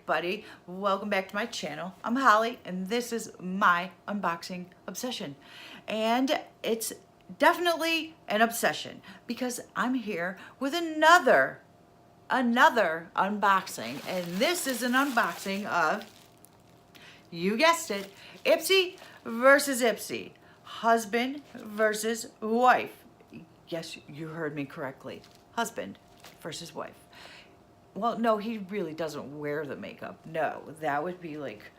everybody, welcome back to my channel. I'm Holly and this is my unboxing obsession, and it's definitely an obsession because I'm here with another unboxing, and this is an unboxing of, you guessed it, Ipsy versus Ipsy, husband versus wife. Yes, you heard me correctly, husband versus wife. Well, no, he really doesn't wear the makeup. No, that would be like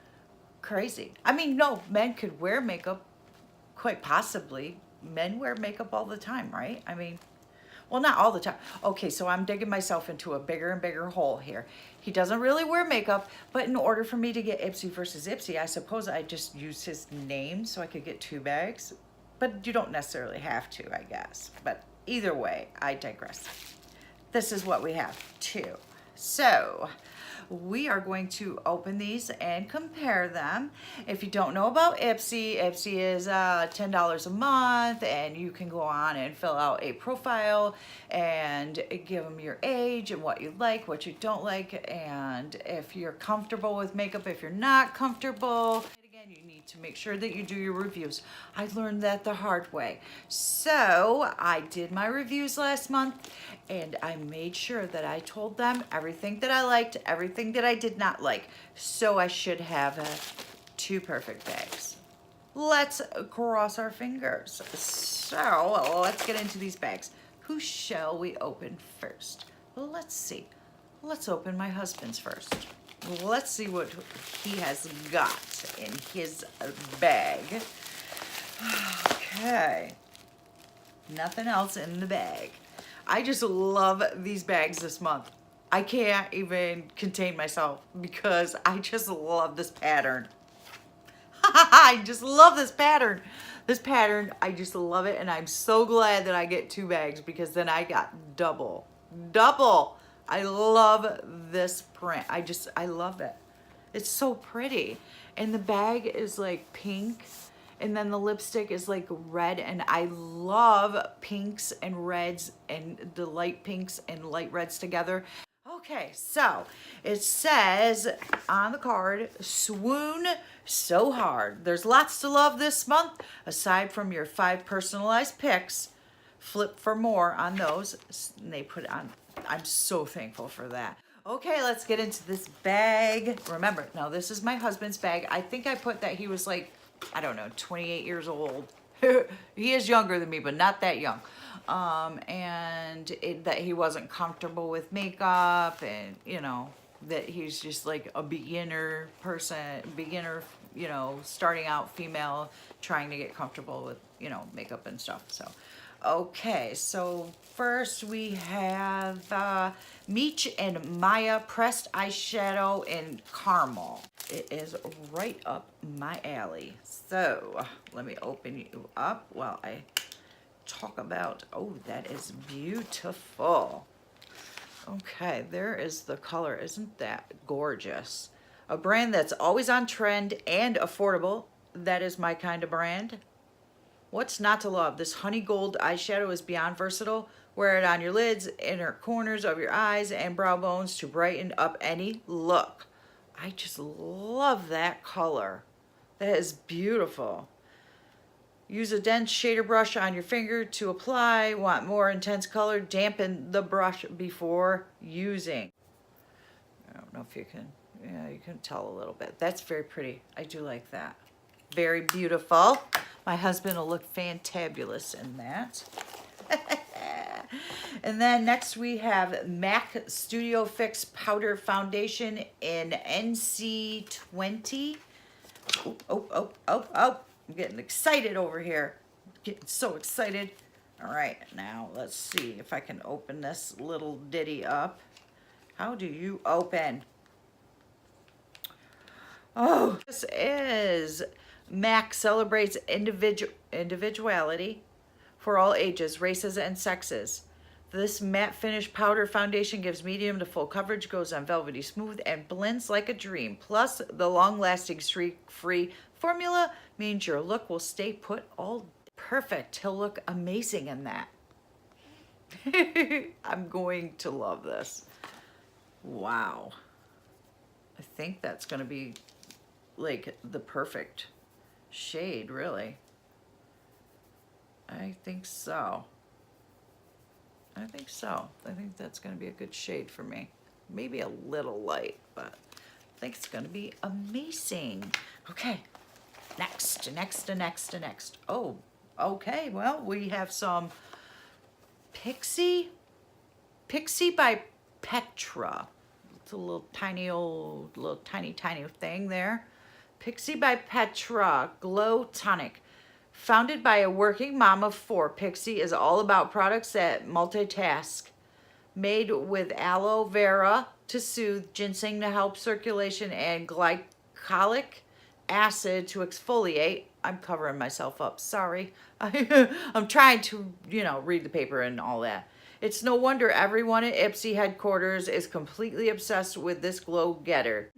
crazy. I mean, no, men could wear makeup, quite possibly. Men wear makeup all the time, right? I mean, well, not all the time. Okay, so I'm digging myself into a bigger and bigger hole here. He doesn't really wear makeup, but in order for me to get Ipsy versus Ipsy, I suppose I just used his name so I could get 2 bags. But you don't necessarily have to, I guess. But either way, I digress. This is what we have, 2. So we are going to open these and compare them. If you don't know about Ipsy, Ipsy is $10 a month, and you can go on and fill out a profile and give them your age and what you like, what you don't like, and if you're comfortable with makeup, if you're not comfortable. Again, you need to make sure that you do your reviews. I learned that the hard way. So I did my reviews last month, and I made sure that I told them everything that I liked, everything that I did not like. So I should have 2 perfect bags. Let's cross our fingers. So let's get into these bags. Who shall we open first? Well, let's see. Let's open my husband's first. Let's see what he has got in his bag. Okay. Nothing else in the bag. I just love these bags this month. I can't even contain myself because I just love this pattern. I just love this pattern. This pattern, I just love it, and I'm so glad that I get 2 bags because then I got double. I love this print. I love it. It's so pretty. And the bag is like pink, and then the lipstick is like red, and I love pinks and reds and the light pinks and light reds together. Okay, so it says on the card, swoon so hard. There's lots to love this month. Aside from your 5 personalized picks, flip for more on those. And they put it on. I'm so thankful for that. Okay, let's get into this bag. Remember, now this is my husband's bag. I think I put that he was like, I don't know, 28 years old. He is younger than me, but not that young. That he wasn't comfortable with makeup, and you know, that he's just like a beginner person, you know, starting out female, trying to get comfortable with, you know, makeup and stuff. So okay, so first we have Meech and Maya pressed eyeshadow in caramel. It is right up my alley. So let me open you up while I talk about, oh, that is beautiful. Okay, there is the color. Isn't that gorgeous? A brand that's always on trend and affordable. That is my kind of brand. What's not to love? This honey gold eyeshadow is beyond versatile. Wear it on your lids, inner corners of your eyes, and brow bones to brighten up any look. I just love that color. That is beautiful. Use a dense shader brush on your finger to apply. Want more intense color? Dampen the brush before using. I don't know if you can, yeah, you can tell a little bit. That's very pretty. I do like that. Very beautiful. My husband will look fantabulous in that. And then next we have MAC Studio Fix Powder Foundation in NC20. Oh. I'm getting excited over here. Getting so excited. All right, now let's see if I can open this little ditty up. How do you open? Oh, this is MAC celebrates individuality for all ages, races, and sexes. This matte finish powder foundation gives medium to full coverage, goes on velvety smooth, and blends like a dream. Plus, the long-lasting streak-free formula means your look will stay put all perfect. He'll look amazing in that. I'm going to love this. Wow. I think that's going to be like the perfect shade, really. I think so. I think so. I think that's going to be a good shade for me. Maybe a little light, but I think it's going to be amazing. Okay, next. Oh, okay, well, we have some Pixie by Petra. It's a little tiny thing there. Pixie by Petra Glow Tonic. Founded by a working mom of 4, Pixie is all about products that multitask. Made with aloe vera to soothe, ginseng to help circulation, and glycolic acid to exfoliate. I'm covering myself up, sorry. I'm trying to, you know, read the paper and all that. It's no wonder everyone at Ipsy headquarters is completely obsessed with this glow getter.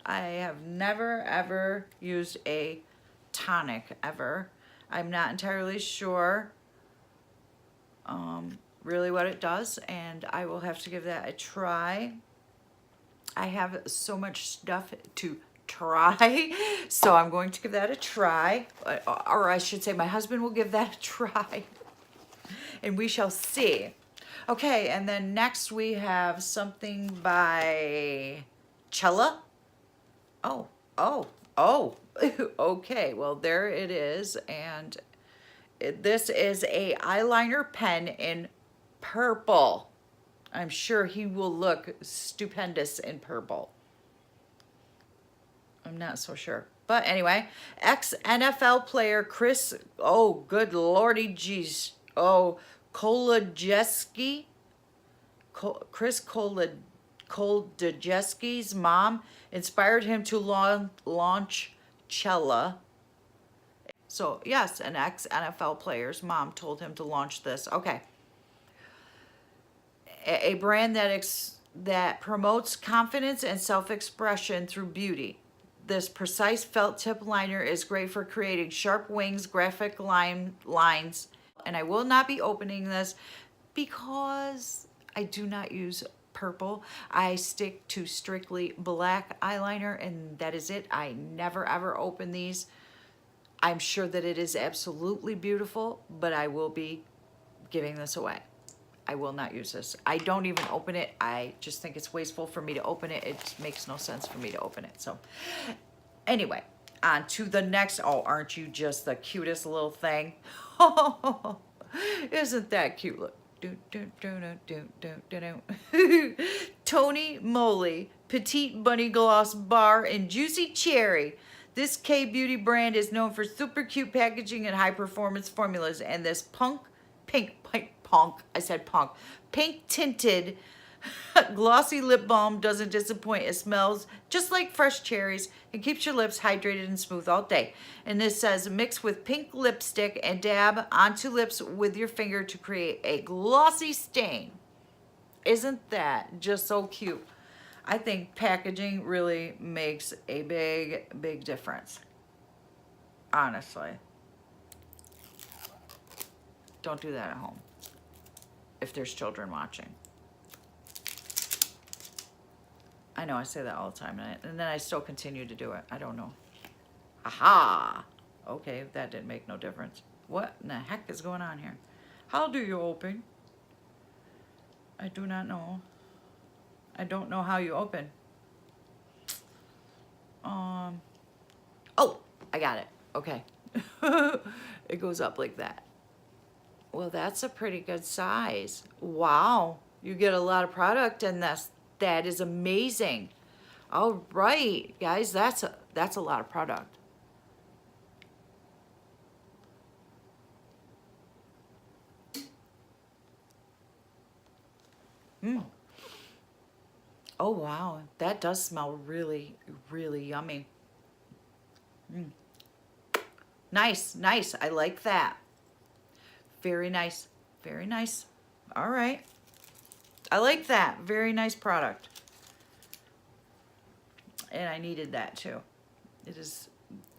I have never ever used a tonic ever. I'm not entirely sure really what it does, and I will have to give that a try. I have so much stuff to try, so I'm going to give that a try, or I should say my husband will give that a try, and we shall see. Okay, and then next we have something by Cella. Oh, okay, well there it is, and this is a eyeliner pen in purple. I'm sure he will look stupendous in purple. I'm not so sure, but anyway, ex-NFL player Chris, oh good lordy geez, oh Kolodziejski, Chris Kolodziejski's mom inspired him to launch Cella. So yes, an ex-NFL player's mom told him to launch this. Okay. A brand that promotes confidence and self-expression through beauty. This precise felt tip liner is great for creating sharp wings, graphic lines. And I will not be opening this because I do not use purple. I stick to strictly black eyeliner, and that is it. I never ever open these. I'm sure that it is absolutely beautiful, but I will be giving this away. I will not use this. I don't even open it. I just think it's wasteful for me to open it. It makes no sense for me to open it. So anyway, on to the next. Oh, aren't you just the cutest little thing? Isn't that cute? Look. Tony Moly Petite Bunny Gloss Bar in Juicy Cherry. This K-Beauty brand is known for super cute packaging and high performance formulas, and this pink tinted glossy lip balm doesn't disappoint. It smells just like fresh cherries and keeps your lips hydrated and smooth all day. And this says mix with pink lipstick and dab onto lips with your finger to create a glossy stain. Isn't that just so cute? I think packaging really makes a big difference. Honestly. Don't do that at home if there's children watching. I know I say that all the time, and then I still continue to do it. I don't know. Aha! Okay, that didn't make no difference. What in the heck is going on here? How do you open? I do not know. I don't know how you open. Oh, I got it. Okay. It goes up like that. Well, that's a pretty good size. Wow. You get a lot of product in this. That is amazing. All right, guys, that's a lot of product. Oh, wow. That does smell really, really yummy. Nice, nice. I like that. Very nice. Very nice. All right. I like that. Very nice product. And I needed that too. It is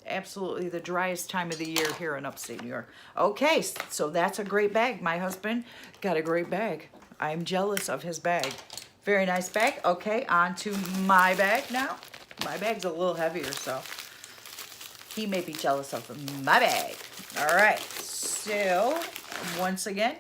absolutely the driest time of the year here in upstate New York. Okay, so that's a great bag. My husband got a great bag. I'm jealous of his bag. Very nice bag. Okay, on to my bag now. My bag's a little heavier, so he may be jealous of my bag. All right, so once again,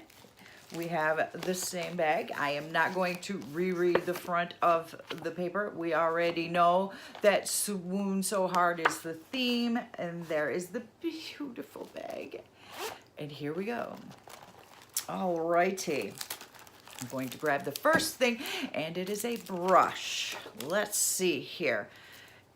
we have the same bag. I am not going to reread the front of the paper. We already know that Swoon So Hard is the theme, and there is the beautiful bag. And here we go. All righty. I'm going to grab the first thing, and it is a brush. Let's see here.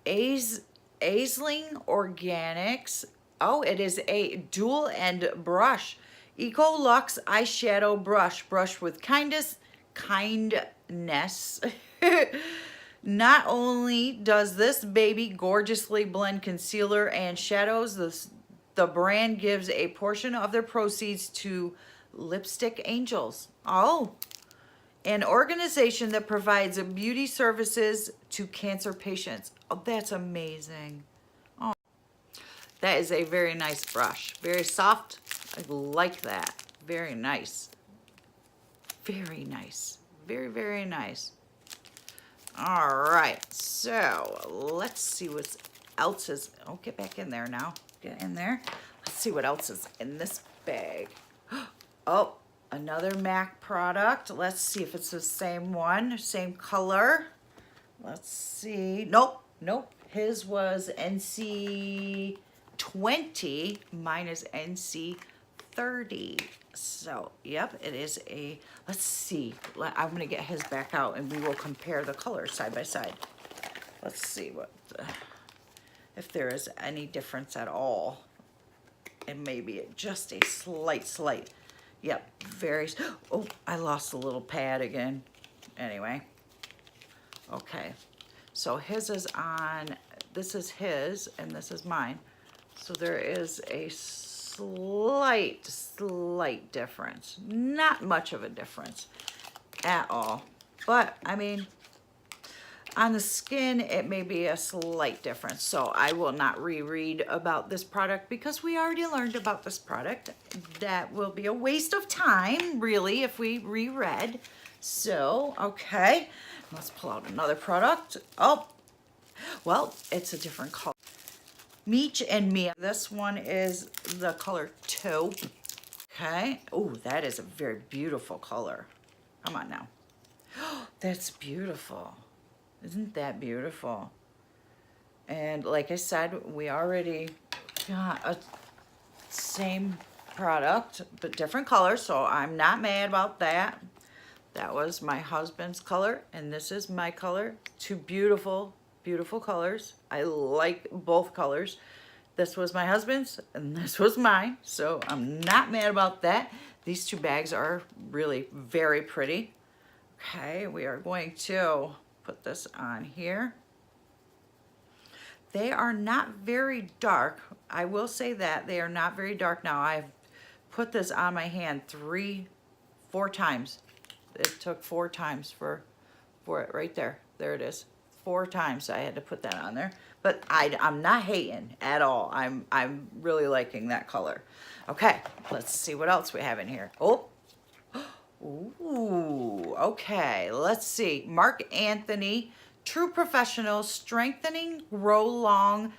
Aisling Organics. Oh, it is a dual end brush. Eco Luxe eyeshadow brush. Brush with kindness. Not only does this baby gorgeously blend concealer and shadows, the brand gives a portion of their proceeds to Lipstick Angels. Oh, an organization that provides beauty services to cancer patients. Oh, that's amazing. Oh, that is a very nice brush. Very soft. I like that. Very nice. Very nice. Very, very nice. All right. So let's see what else is. Oh, get back in there now. Get in there. Let's see what else is in this bag. Oh, another MAC product. Let's see if it's the same one, same color. Let's see. Nope, nope. His was NC 20, mine is NC 30. So, yep, it is a, let's see. I'm gonna get his back out and we will compare the colors side by side. Let's see what, if there is any difference at all. And maybe just a slight. Yep, very, oh, I lost a little pad again. Anyway, okay. So his is on, this is his and this is mine. So there is a slight difference. Not much of a difference at all. But, I mean, on the skin, it may be a slight difference. So I will not reread about this product because we already learned about this product. That will be a waste of time, really, if we reread. So, okay, let's pull out another product. Oh, well, it's a different color. Meech and Mia. This one is the color taupe. Okay. Oh, that is a very beautiful color. Come on now. That's beautiful. Isn't that beautiful? And like I said, we already got a same product, but different colors, so I'm not mad about that. That was my husband's color, and this is my color. Two beautiful, beautiful colors. I like both colors. This was my husband's, and this was mine, so I'm not mad about that. These two bags are really very pretty. Okay, we are going to put this on here. They are not very dark. I will say that they are not very dark. Now I've put this on my hand 4 times. It took 4 times for it right there. There it is. 4 times I had to put that on there. But I'm not hating at all. I'm really liking that color. Okay, let's see what else we have in here. Oh. Ooh, okay, let's see. Mark Anthony, True Professional, Strengthening Grow Long,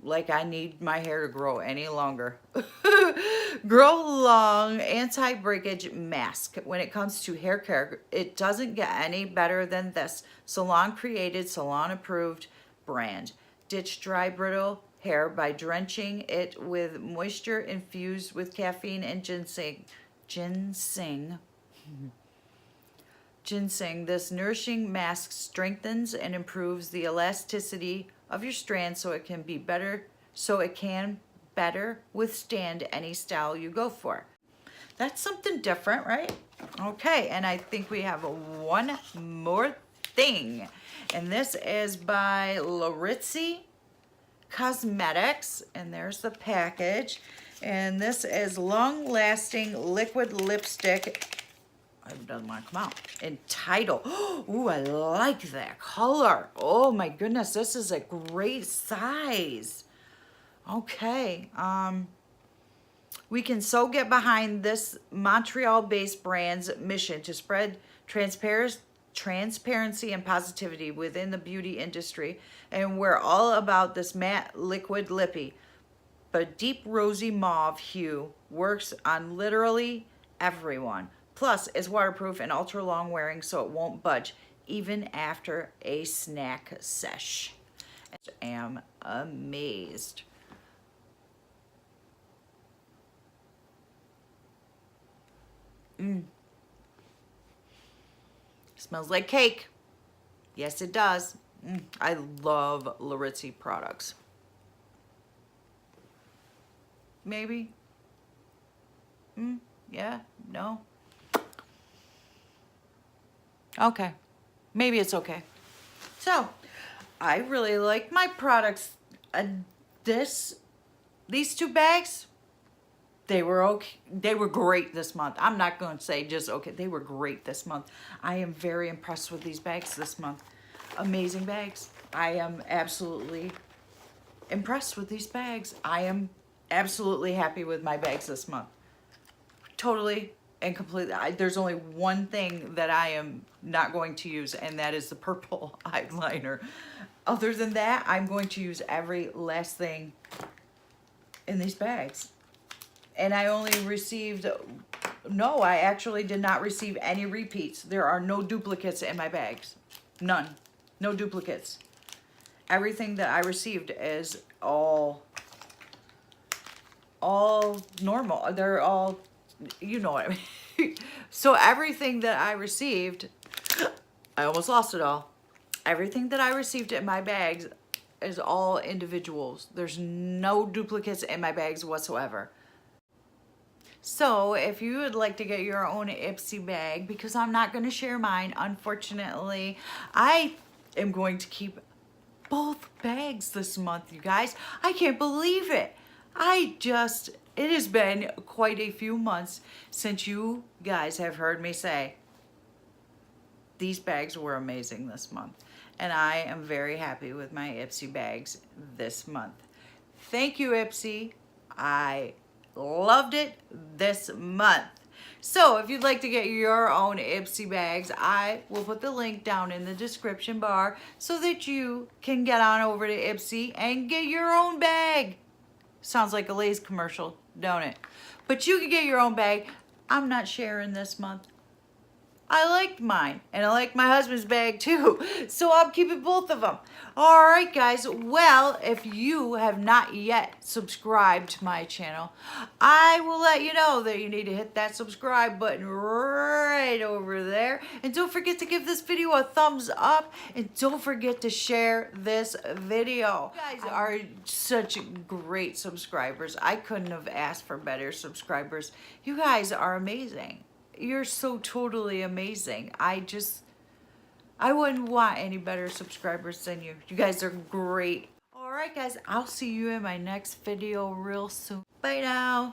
like I need my hair to grow any longer. Grow Long Anti-Breakage Mask. When it comes to hair care, it doesn't get any better than this. Salon created, salon approved brand. Ditch dry brittle hair by drenching it with moisture infused with caffeine and ginseng. This nourishing mask strengthens and improves the elasticity of your strand so it can better withstand any style you go for. That's something different, right? Okay, and I think we have one more thing. And this is by Laritzi Cosmetics, and there's the package. And this is long-lasting liquid lipstick. It doesn't want to come out. Entitled. Ooh, I like that color. Oh my goodness, this is a great size. Okay. We can so get behind this Montreal-based brand's mission to spread transparency and positivity within the beauty industry, and we're all about this matte liquid lippy, but deep rosy mauve hue works on literally everyone. Plus, it's waterproof and ultra long wearing, so it won't budge even after a snack sesh. I am amazed. Smells like cake. Yes, it does. I love Larizzi products. Maybe? Yeah? No? Okay. Maybe it's okay. So, I really like my products. These two bags, they were okay. They were great this month. I'm not going to say just okay. They were great this month. I am very impressed with these bags this month. Amazing bags. I am absolutely impressed with these bags. I am absolutely happy with my bags this month. Totally and completely. There's only one thing that I am not going to use, and that is the purple eyeliner. Other than that, I'm going to use every last thing in these bags. And I only received, no, I actually did not receive any repeats. There are no duplicates in my bags. None. No duplicates. Everything that I received is all normal. They're all, you know what I mean. So everything that I received, I almost lost it all. Everything that I received in my bags is all individuals. There's no duplicates in my bags whatsoever. So if you would like to get your own Ipsy bag, because I'm not going to share mine, unfortunately, I am going to keep both bags this month, you guys. I can't believe it. It has been quite a few months since you guys have heard me say these bags were amazing this month. And I am very happy with my Ipsy bags this month. Thank you, Ipsy. I loved it this month. So if you'd like to get your own Ipsy bags, I will put the link down in the description bar so that you can get on over to Ipsy and get your own bag. Sounds like a Lay's commercial, don't it? But you can get your own bag. I'm not sharing this month. I liked mine, and I like my husband's bag too, so I'm keeping both of them. All right, guys. Well, if you have not yet subscribed to my channel, I will let you know that you need to hit that subscribe button right over there. And don't forget to give this video a thumbs up, and don't forget to share this video. You guys are such great subscribers. I couldn't have asked for better subscribers. You guys are amazing. You're so totally amazing. I wouldn't want any better subscribers than you. You guys are great. All right, guys. I'll see you in my next video real soon. Bye now.